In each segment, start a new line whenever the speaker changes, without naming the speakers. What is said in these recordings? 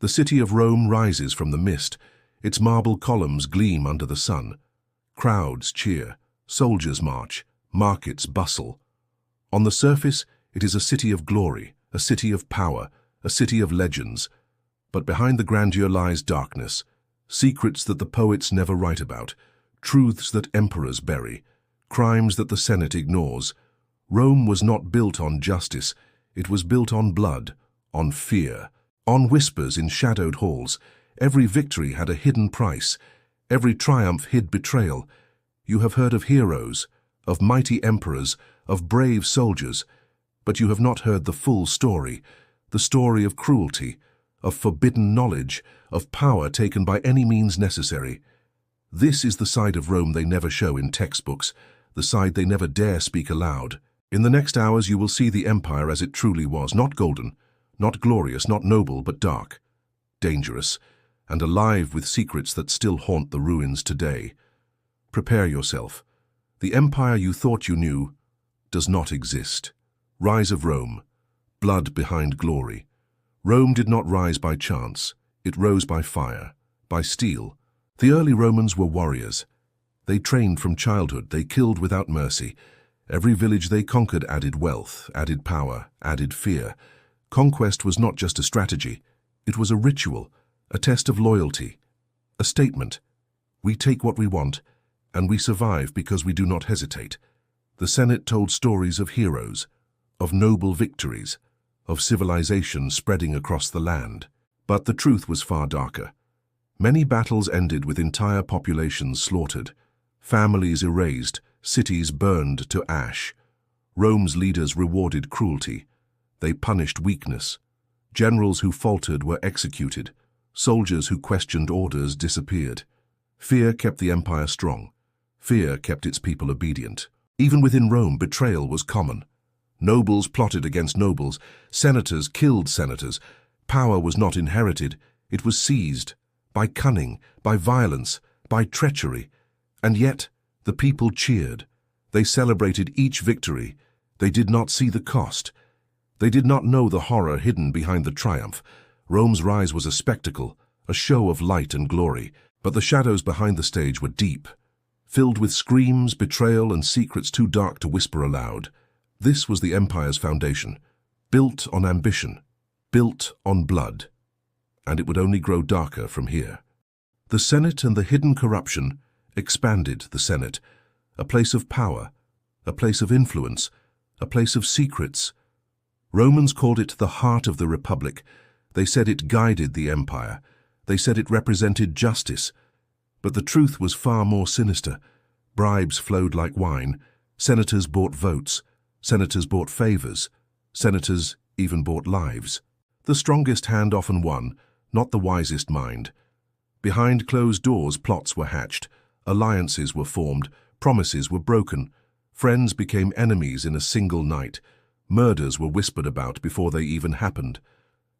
The city of Rome rises from the mist. Its marble columns gleam under the sun. Crowds cheer, soldiers march, markets bustle. On the surface, it is a city of glory, a city of power, a city of legends. But behind the grandeur lies darkness, secrets that the poets never write about, truths that emperors bury, crimes that the Senate ignores. Rome was not built on justice, it was built on blood, on fear, on whispers in shadowed halls. Every victory had a hidden price, every triumph hid betrayal. You have heard of heroes, of mighty emperors, of brave soldiers, but you have not heard the full story, the story of cruelty, of forbidden knowledge, of power taken by any means necessary. This is the side of Rome they never show in textbooks, the side they never dare speak aloud. In the next hours you will see the empire as it truly was, not golden, not glorious, not noble, but dark, dangerous, and alive with secrets that still haunt the ruins today. Prepare yourself. The empire you thought you knew does not exist. Rise of Rome, blood behind glory. Rome did not rise by chance. It rose by fire, by steel. The early Romans were warriors. They trained from childhood. They killed without mercy. Every village they conquered added wealth, added power, added fear. Conquest was not just a strategy. It was a ritual, a test of loyalty, a statement. We take what we want, and we survive because we do not hesitate. The Senate told stories of heroes, of noble victories, of civilization spreading across the land. But the truth was far darker. Many battles ended with entire populations slaughtered, families erased, cities burned to ash. Rome's leaders rewarded cruelty. They punished weakness. Generals who faltered were executed. Soldiers who questioned orders disappeared. Fear kept the empire strong. Fear kept its people obedient. Even within Rome, betrayal was common. Nobles plotted against nobles. Senators killed senators. Power was not inherited. It was seized by cunning, by violence, by treachery. And yet, the people cheered. They celebrated each victory. They did not see the cost. They did not know the horror hidden behind the triumph. Rome's rise was a spectacle, a show of light and glory. But the shadows behind the stage were deep, filled with screams, betrayal, and secrets too dark to whisper aloud. This was the empire's foundation, built on ambition, built on blood. And it would only grow darker from here. The Senate and the hidden corruption expanded the Senate, a place of power, a place of influence, a place of secrets. Romans called it the heart of the Republic. They said it guided the empire. They said it represented justice. But the truth was far more sinister. Bribes flowed like wine. Senators bought votes. Senators bought favors. Senators even bought lives. The strongest hand often won, not the wisest mind. Behind closed doors, plots were hatched. Alliances were formed. Promises were broken. Friends became enemies in a single night. Murders were whispered about before they even happened.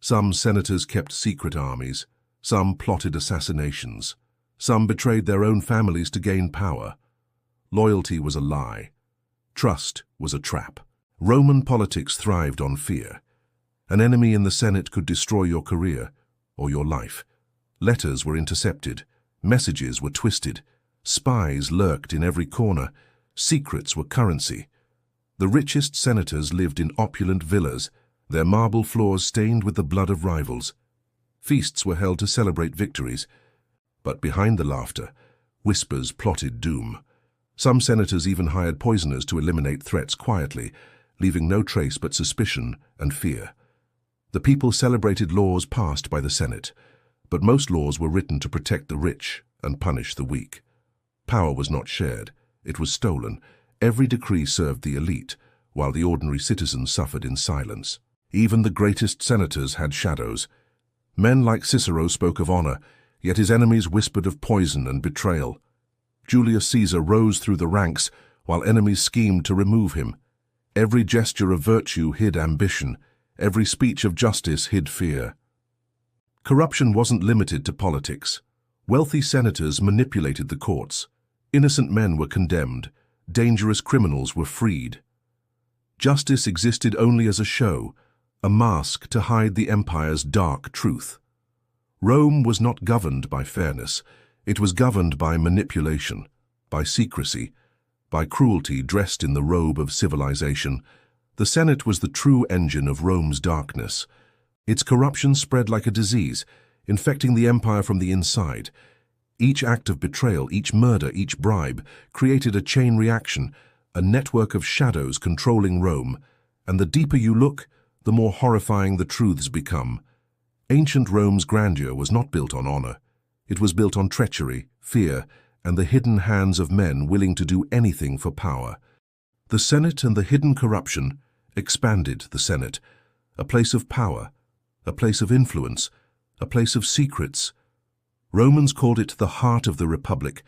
Some senators kept secret armies. Some plotted assassinations. Some betrayed their own families to gain power. Loyalty was a lie. Trust was a trap. Roman politics thrived on fear. An enemy in the Senate could destroy your career or your life. Letters were intercepted. Messages were twisted. Spies lurked in every corner. Secrets were currency. The richest senators lived in opulent villas, their marble floors stained with the blood of rivals. Feasts were held to celebrate victories. But behind the laughter, whispers plotted doom. Some senators even hired poisoners to eliminate threats quietly, leaving no trace but suspicion and fear. The people celebrated laws passed by the Senate, but most laws were written to protect the rich and punish the weak. Power was not shared, it was stolen. Every decree served the elite, while the ordinary citizens suffered in silence. Even the greatest senators had shadows. Men like Cicero spoke of honor, yet his enemies whispered of poison and betrayal. Julius Caesar rose through the ranks, while enemies schemed to remove him. Every gesture of virtue hid ambition. Every speech of justice hid fear. Corruption wasn't limited to politics. Wealthy senators manipulated the courts. Innocent men were condemned. Dangerous criminals were freed. Justice existed only as a show, a mask to hide the empire's dark truth. Rome was not governed by fairness. It was governed by manipulation, by secrecy, by cruelty dressed in the robe of civilization. The Senate was the true engine of Rome's darkness. Its corruption spread like a disease, infecting the empire from the inside. Each act of betrayal, each murder, each bribe created a chain reaction, a network of shadows controlling Rome. And the deeper you look, the more horrifying the truths become. Ancient Rome's grandeur was not built on honor. It was built on treachery, fear, and the hidden hands of men willing to do anything for power. The Senate and the hidden corruption expanded the Senate, a place of power, a place of influence, a place of secrets. Romans called it the heart of the Republic.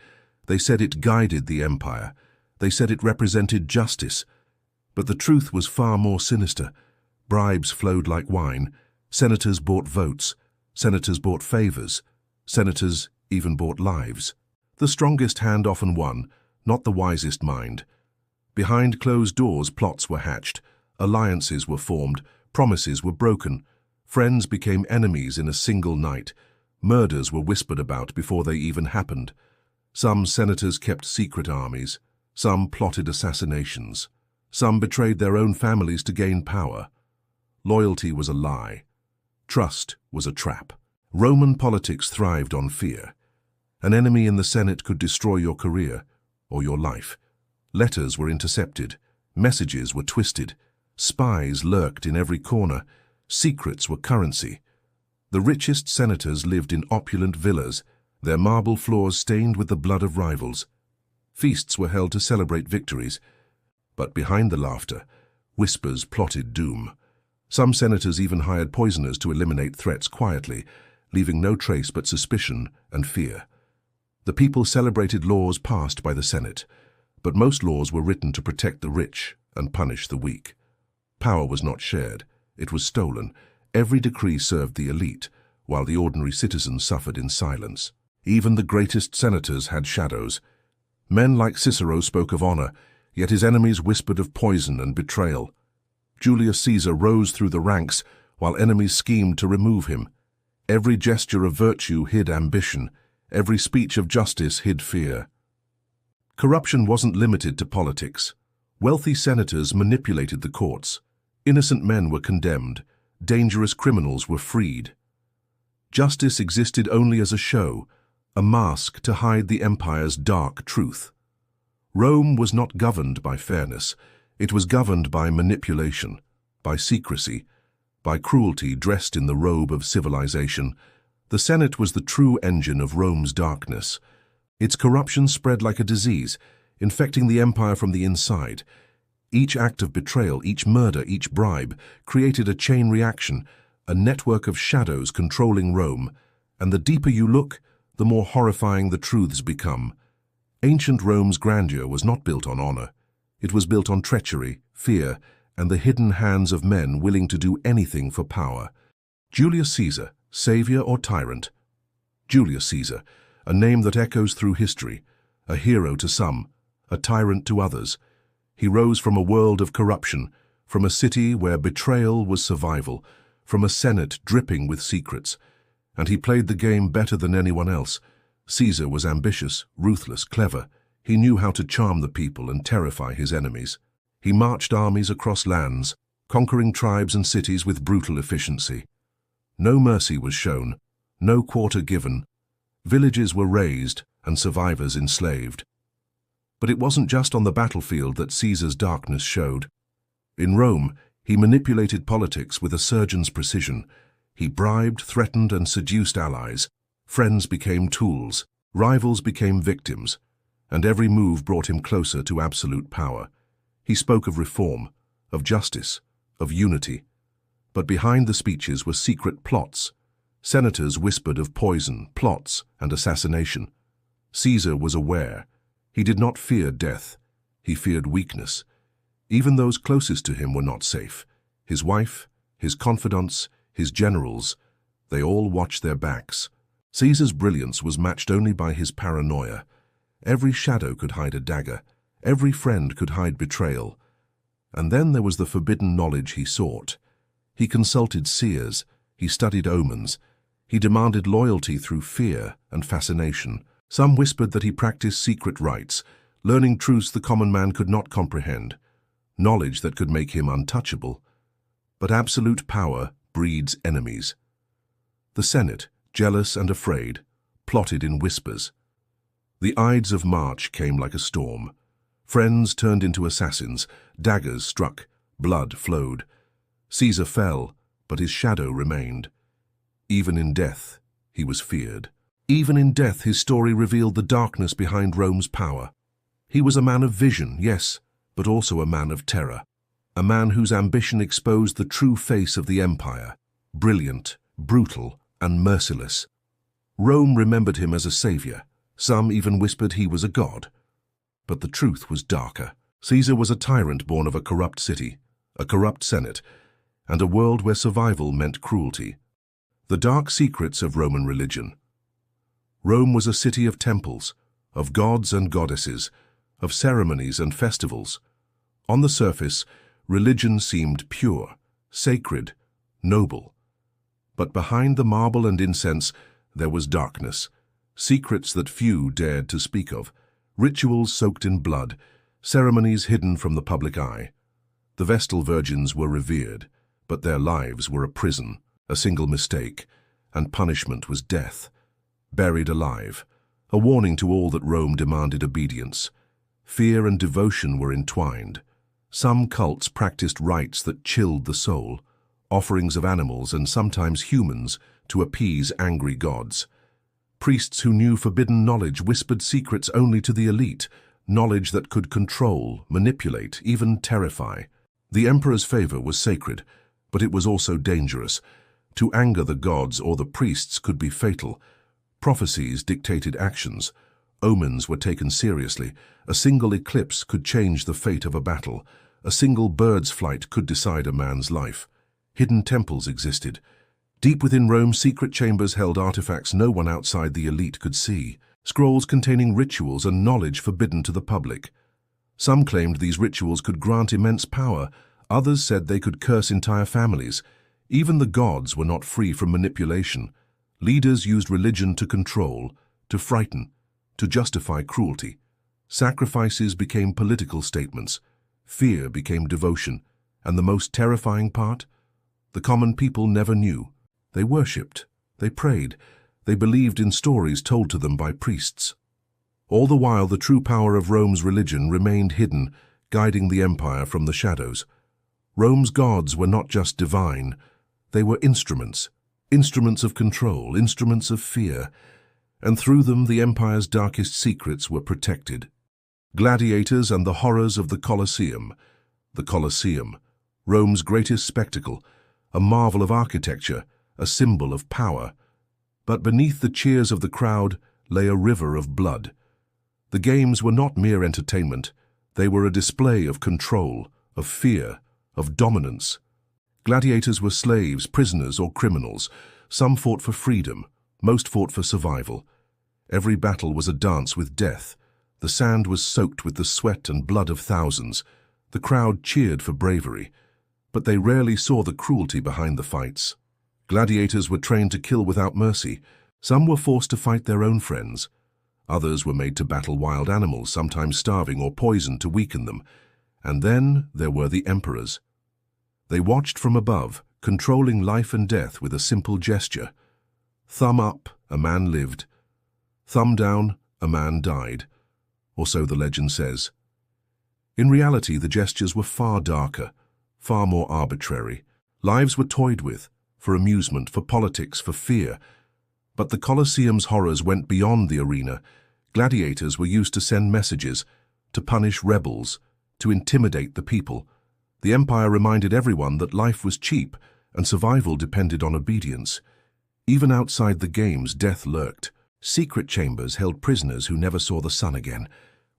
They said it guided the empire. They said it represented justice. But the truth was far more sinister. Bribes flowed like wine. Senators bought votes. Senators bought favors. Senators even bought lives. The strongest hand often won, not the wisest mind. Behind closed doors, plots were hatched. Alliances were formed. Promises were broken. Friends became enemies in a single night. Murders were whispered about before they even happened. Some senators kept secret armies. Some plotted assassinations. Some betrayed their own families to gain power. Loyalty was a lie. Trust was a trap. Roman politics thrived on fear. An enemy in the Senate could destroy your career or your life. Letters were intercepted. Messages were twisted. Spies lurked in every corner. Secrets were currency. The richest senators lived in opulent villas, their marble floors stained with the blood of rivals. Feasts were held to celebrate victories. But behind the laughter, whispers plotted doom. Some senators even hired poisoners to eliminate threats quietly, leaving no trace but suspicion and fear. The people celebrated laws passed by the Senate, but most laws were written to protect the rich and punish the weak. Power was not shared, it was stolen. Every decree served the elite, while the ordinary citizens suffered in silence. Even the greatest senators had shadows. Men like Cicero spoke of honor, yet his enemies whispered of poison and betrayal. Julius Caesar rose through the ranks, while enemies schemed to remove him. Every gesture of virtue hid ambition. Every speech of justice hid fear. Corruption wasn't limited to politics. Wealthy senators manipulated the courts. Innocent men were condemned. Dangerous criminals were freed. Justice existed only as a show, a mask to hide the empire's dark truth. Rome was not governed by fairness. It was governed by manipulation, by secrecy, by cruelty dressed in the robe of civilization. The Senate was the true engine of Rome's darkness. Its corruption spread like a disease, infecting the empire from the inside. Each act of betrayal, each murder, each bribe created a chain reaction, a network of shadows controlling Rome. And the deeper you look, the more horrifying the truths become. Ancient Rome's grandeur was not built on honor. It was built on treachery, fear, and the hidden hands of men willing to do anything for power. Julius Caesar, savior or tyrant? Julius Caesar, a name that echoes through history, a hero to some, a tyrant to others. He rose from a world of corruption, from a city where betrayal was survival, from a Senate dripping with secrets. And he played the game better than anyone else. Caesar was ambitious, ruthless, clever. He knew how to charm the people and terrify his enemies. He marched armies across lands, conquering tribes and cities with brutal efficiency. No mercy was shown, no quarter given. Villages were razed and survivors enslaved. But it wasn't just on the battlefield that Caesar's darkness showed. In Rome, he manipulated politics with a surgeon's precision. He bribed, threatened, and seduced allies. Friends became tools, rivals became victims, and every move brought him closer to absolute power. He spoke of reform, of justice, of unity. But behind the speeches were secret plots. Senators whispered of poison, plots, and assassination. Caesar was aware. He did not fear death. He feared weakness. Even those closest to him were not safe. His wife, his confidants, his generals, they all watched their backs. Caesar's brilliance was matched only by his paranoia. Every shadow could hide a dagger. Every friend could hide betrayal. And then there was the forbidden knowledge he sought. He consulted seers. He studied omens. He demanded loyalty through fear and fascination. Some whispered that he practiced secret rites, learning truths the common man could not comprehend, knowledge that could make him untouchable. But absolute power breeds enemies. The Senate, jealous and afraid, plotted in whispers. The Ides of March came like a storm. Friends turned into assassins, daggers struck, blood flowed. Caesar fell, but his shadow remained. Even in death, he was feared. Even in death, his story revealed the darkness behind Rome's power. He was a man of vision, yes, but also a man of terror. A man whose ambition exposed the true face of the empire, brilliant, brutal, and merciless. Rome remembered him as a savior. Some even whispered he was a god. But the truth was darker. Caesar was a tyrant born of a corrupt city, a corrupt senate, and a world where survival meant cruelty. The dark secrets of Roman religion. Rome was a city of temples, of gods and goddesses, of ceremonies and festivals. On the surface, religion seemed pure, sacred, noble. But behind the marble and incense, there was darkness, secrets that few dared to speak of, rituals soaked in blood, ceremonies hidden from the public eye. The Vestal Virgins were revered, but their lives were a prison, a single mistake, and punishment was death. Buried alive, a warning to all that Rome demanded obedience. Fear and devotion were entwined. Some cults practiced rites that chilled the soul, offerings of animals and sometimes humans to appease angry gods. Priests who knew forbidden knowledge whispered secrets only to the elite, knowledge that could control, manipulate, even terrify. The emperor's favor was sacred, but it was also dangerous. To anger the gods or the priests could be fatal. Prophecies dictated actions. Omens were taken seriously. A single eclipse could change the fate of a battle. A single bird's flight could decide a man's life. Hidden temples existed. Deep within Rome, secret chambers held artifacts no one outside the elite could see. Scrolls containing rituals and knowledge forbidden to the public. Some claimed these rituals could grant immense power. Others said they could curse entire families. Even the gods were not free from manipulation. Leaders used religion to control, to frighten, to justify cruelty. Sacrifices became political statements. Fear became devotion. And the most terrifying part? The common people never knew. They worshipped. They prayed. They believed in stories told to them by priests. All the while, the true power of Rome's religion remained hidden, guiding the empire from the shadows. Rome's gods were not just divine. They were instruments. Instruments of control, instruments of fear. And through them, the empire's darkest secrets were protected. Gladiators and the horrors of the Colosseum. The Colosseum, Rome's greatest spectacle, a marvel of architecture, a symbol of power. But beneath the cheers of the crowd lay a river of blood. The games were not mere entertainment. They were a display of control, of fear, of dominance. Gladiators were slaves, prisoners, or criminals. Some fought for freedom, most fought for survival. Every battle was a dance with death. The sand was soaked with the sweat and blood of thousands. The crowd cheered for bravery, but they rarely saw the cruelty behind the fights. Gladiators were trained to kill without mercy. Some were forced to fight their own friends. Others were made to battle wild animals, sometimes starving or poisoned to weaken them. And then there were the emperors. They watched from above, controlling life and death with a simple gesture. Thumb up, a man lived. Thumb down, a man died. Or so the legend says. In reality, the gestures were far darker, far more arbitrary. Lives were toyed with, for amusement, for politics, for fear. But the Colosseum's horrors went beyond the arena. Gladiators were used to send messages, to punish rebels, to intimidate the people. The empire reminded everyone that life was cheap and survival depended on obedience. Even outside the games, death lurked. Secret chambers held prisoners who never saw the sun again.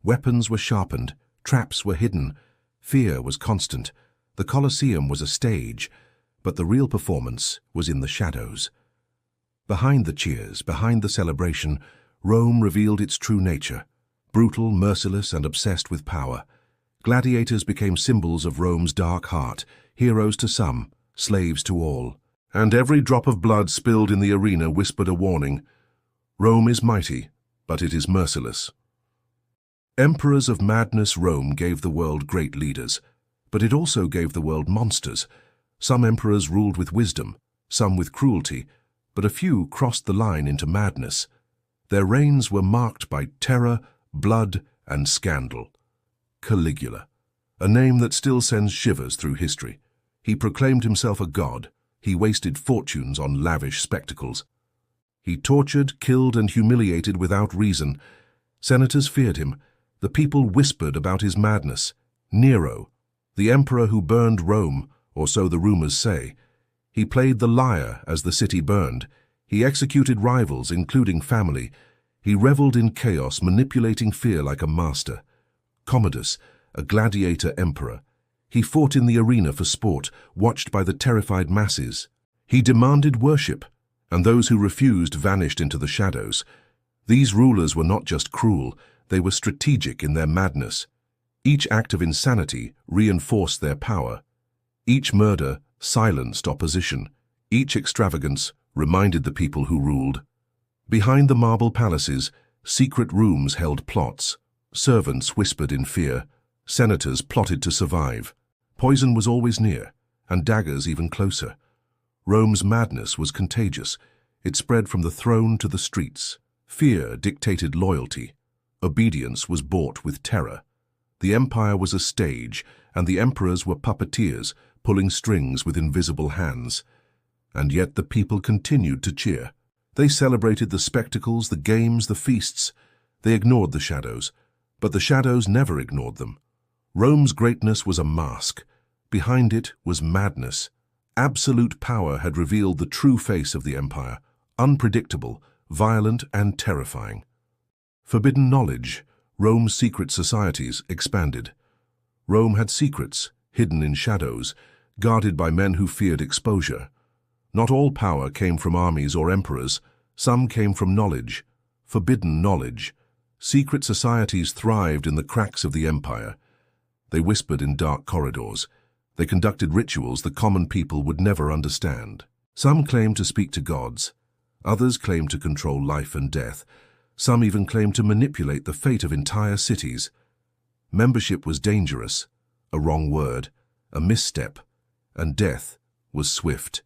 Weapons were sharpened, traps were hidden, fear was constant. The Colosseum was a stage, but the real performance was in the shadows. Behind the cheers, behind the celebration, Rome revealed its true nature, brutal, merciless, and obsessed with power. Gladiators became symbols of Rome's dark heart, heroes to some, slaves to all. and every drop of blood spilled in the arena whispered a warning. Rome is mighty, but it is merciless. Emperors of madness, Rome gave the world great leaders, but it also gave the world monsters. Some emperors ruled with wisdom, some with cruelty, but a few crossed the line into madness. Their reigns were marked by terror, blood, and scandal. Caligula, a name that still sends shivers through history. He proclaimed himself a god. He wasted fortunes on lavish spectacles. He tortured, killed, and humiliated without reason. Senators feared him. The people whispered about his madness. Nero, the emperor who burned Rome, or so the rumors say. He played the liar as the city burned. He executed rivals, including family. He reveled in chaos, manipulating fear like a master. Commodus, a gladiator emperor. He fought in the arena for sport, watched by the terrified masses. He demanded worship, and those who refused vanished into the shadows. These rulers were not just cruel, they were strategic in their madness. Each act of insanity reinforced their power. Each murder silenced opposition. Each extravagance reminded the people who ruled. Behind the marble palaces, secret rooms held plots. Servants whispered in fear. Senators plotted to survive. Poison was always near, and daggers even closer. Rome's madness was contagious. It spread from the throne to the streets. Fear dictated loyalty. Obedience was bought with terror. The empire was a stage, and the emperors were puppeteers, pulling strings with invisible hands. And yet the people continued to cheer. They celebrated the spectacles, the games, the feasts. They ignored the shadows, but the shadows never ignored them. Rome's greatness was a mask. Behind it was madness. Absolute power had revealed the true face of the empire, unpredictable, violent, and terrifying. Forbidden knowledge, Rome's secret societies expanded. Rome had secrets, hidden in shadows, guarded by men who feared exposure. Not all power came from armies or emperors. Some came from knowledge, forbidden knowledge. Secret societies thrived in the cracks of the empire. They whispered in dark corridors. They conducted rituals the common people would never understand. Some claimed to speak to gods. Others claimed to control life and death. Some even claimed to manipulate the fate of entire cities. Membership was dangerous, a wrong word, a misstep, and death was swift.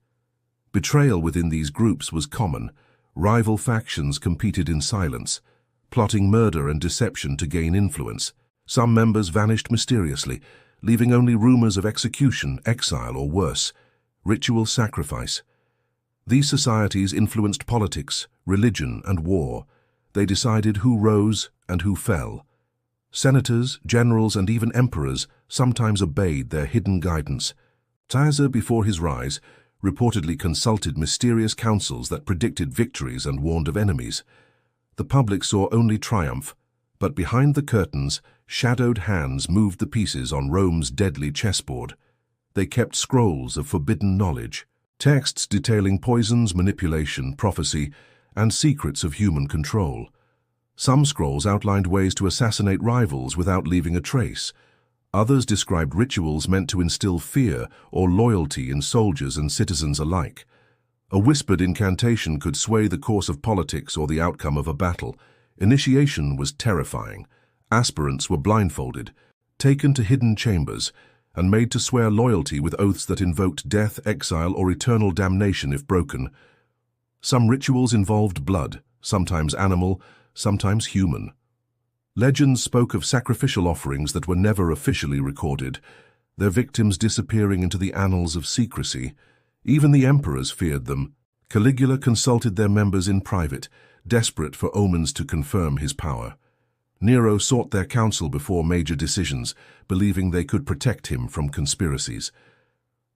Betrayal within these groups was common. Rival factions competed in silence, plotting murder and deception to gain influence. Some members vanished mysteriously, leaving only rumors of execution, exile, or worse, ritual sacrifice. These societies influenced politics, religion, and war. They decided who rose and who fell. Senators, generals, and even emperors sometimes obeyed their hidden guidance. Caesar, before his rise, reportedly consulted mysterious councils that predicted victories and warned of enemies. The public saw only triumph, but behind the curtains, shadowed hands moved the pieces on Rome's deadly chessboard. They kept scrolls of forbidden knowledge, texts detailing poisons, manipulation, prophecy, and secrets of human control. Some scrolls outlined ways to assassinate rivals without leaving a trace. Others described rituals meant to instill fear or loyalty in soldiers and citizens alike. A whispered incantation could sway the course of politics or the outcome of a battle. Initiation was terrifying. Aspirants were blindfolded, taken to hidden chambers, and made to swear loyalty with oaths that invoked death, exile, or eternal damnation if broken. Some rituals involved blood, sometimes animal, sometimes human. Legends spoke of sacrificial offerings that were never officially recorded, their victims disappearing into the annals of secrecy. Even the emperors feared them. Caligula consulted their members in private, desperate for omens to confirm his power. Nero sought their counsel before major decisions, believing they could protect him from conspiracies.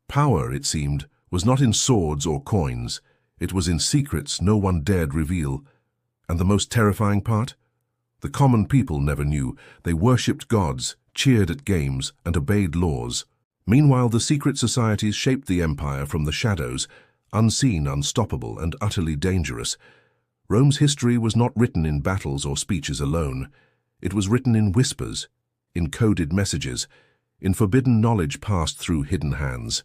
Power, it seemed, was not in swords or coins. It was in secrets no one dared reveal. And the most terrifying part? The common people never knew. They worshipped gods, cheered at games, and obeyed laws. Meanwhile, the secret societies shaped the empire from the shadows, unseen, unstoppable, and utterly dangerous. Rome's history was not written in battles or speeches alone. It was written in whispers, in coded messages, in forbidden knowledge passed through hidden hands.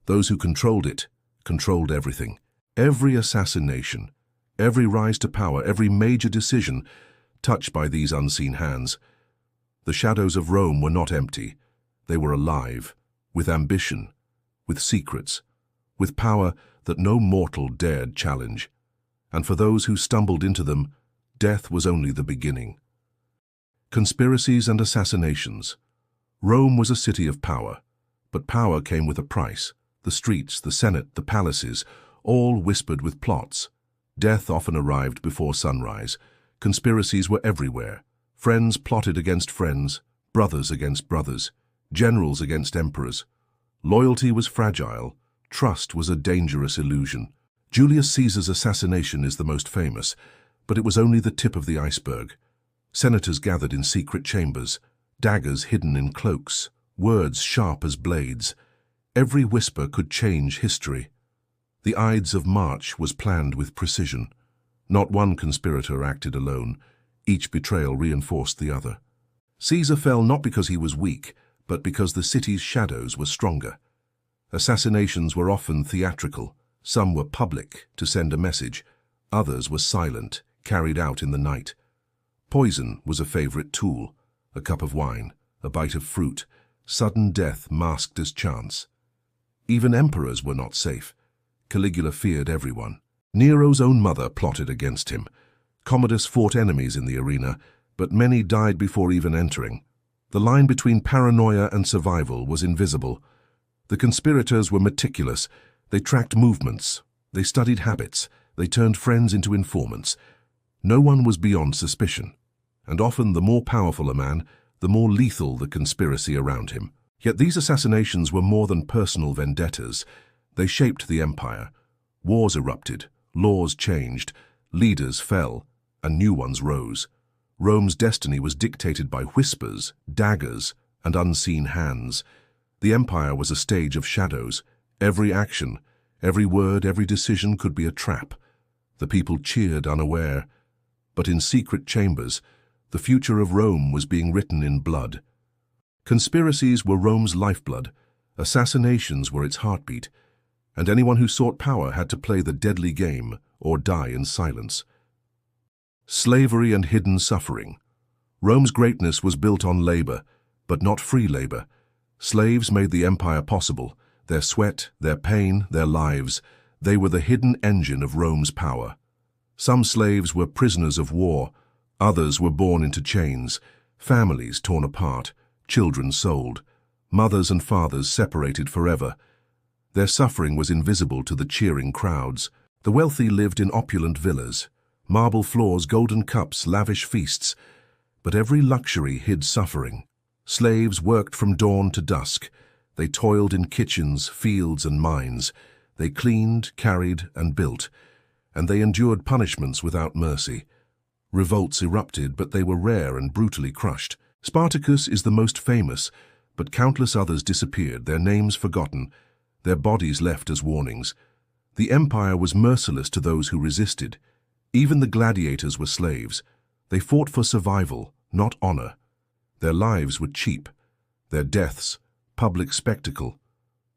Those who controlled it controlled everything. Every assassination, every rise to power, every major decision touched by these unseen hands. The shadows of Rome were not empty. They were alive, with ambition, with secrets, with power that no mortal dared challenge. And for those who stumbled into them, death was only the beginning. Conspiracies and assassinations. Rome was a city of power, but power came with a price. The streets, the Senate, the palaces, all whispered with plots. Death often arrived before sunrise. Conspiracies were everywhere. Friends plotted against friends, brothers against brothers, generals against emperors. Loyalty was fragile. Trust was a dangerous illusion. Julius Caesar's assassination is the most famous, but it was only the tip of the iceberg. Senators gathered in secret chambers, daggers hidden in cloaks, words sharp as blades. Every whisper could change history. The Ides of March was planned with precision. Not one conspirator acted alone. Each betrayal reinforced the other. Caesar fell not because he was weak, but because the city's shadows were stronger. Assassinations were often theatrical. Some were public, to send a message. Others were silent, carried out in the night. Poison was a favorite tool. A cup of wine, a bite of fruit, sudden death masked as chance. Even emperors were not safe. Caligula feared everyone. Nero's own mother plotted against him. Commodus fought enemies in the arena, but many died before even entering. The line between paranoia and survival was invisible. The conspirators were meticulous. They tracked movements. They studied habits. They turned friends into informants. No one was beyond suspicion. And often the more powerful a man, the more lethal the conspiracy around him. Yet these assassinations were more than personal vendettas. They shaped the empire. Wars erupted, laws changed, leaders fell, and new ones rose. Rome's destiny was dictated by whispers, daggers, and unseen hands. The empire was a stage of shadows. Every action, every word, every decision could be a trap. The people cheered unaware. But in secret chambers, the future of Rome was being written in blood. Conspiracies were Rome's lifeblood. Assassinations were its heartbeat. And anyone who sought power had to play the deadly game or die in silence. Slavery and hidden suffering. Rome's greatness was built on labor, but not free labor. Slaves made the empire possible. Their sweat, their pain, their lives, they were the hidden engine of Rome's power. Some slaves were prisoners of war. Others were born into chains, families torn apart, children sold, mothers and fathers separated forever. Their suffering was invisible to the cheering crowds. The wealthy lived in opulent villas, marble floors, golden cups, lavish feasts. But every luxury hid suffering. Slaves worked from dawn to dusk. They toiled in kitchens, fields, and mines. They cleaned, carried, and built. And they endured punishments without mercy. Revolts erupted, but they were rare and brutally crushed. Spartacus is the most famous, but countless others disappeared, their names forgotten, their bodies left as warnings. The empire was merciless to those who resisted. Even the gladiators were slaves. They fought for survival, not honor. Their lives were cheap. Their deaths, public spectacle.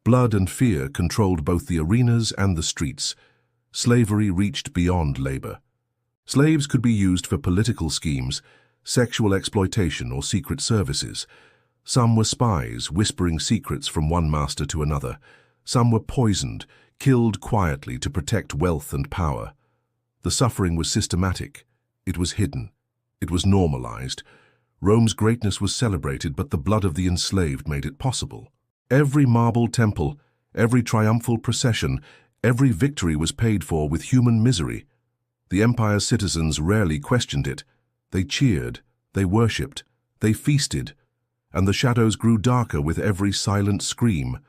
Blood and fear controlled both the arenas and the streets. Slavery reached beyond labor. Slaves could be used for political schemes, sexual exploitation, or secret services. Some were spies, whispering secrets from one master to another. Some were poisoned, killed quietly to protect wealth and power. The suffering was systematic. It was hidden. It was normalized. Rome's greatness was celebrated, but the blood of the enslaved made it possible. Every marble temple, every triumphal procession, every victory was paid for with human misery. The empire's citizens rarely questioned it. They cheered, they worshipped, they feasted, and the shadows grew darker with every silent scream.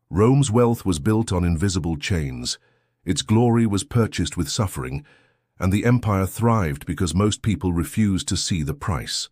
Rome's wealth was built on invisible chains. Its glory was purchased with suffering, and the empire thrived because most people refused to see the price.